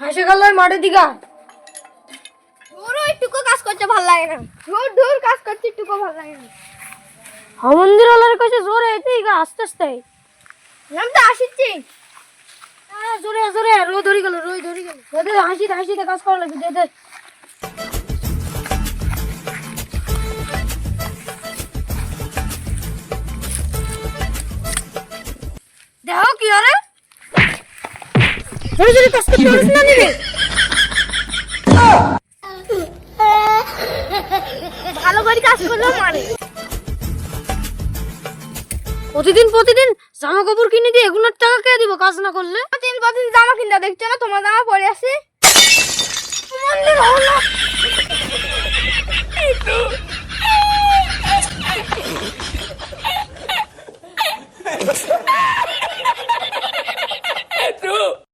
হাসে গেল মাঠের দিকে। ওরও একটুকু কাজ করতে ভালো লাগে না, জোর জোর কাজ করতে একটুকু ভালো লাগে না। মন্দির ওলার কাছে জোরে এতে আস্তে আস্তে আমি তো আসিছি। জোরে জোরে রোদ ধরে গেল, রোদ ধরে গেল। হাসিতে হাসিতে কাজ করা লাগবে। দে দেখো কি আরে জোরে জোরে কাজ করতে পারিস না নিবে। ভালো করে কাজ করলেও মারে। প্রতিদিন প্রতিদিন জামা কাপড় কিনে দিয়ে এগুলোর টাকা কে দিব কাজ না করলে? প্রতিদিন জামা কিনতে দেখছো না, তোমার জামা পরে আছে। মন্দির হলো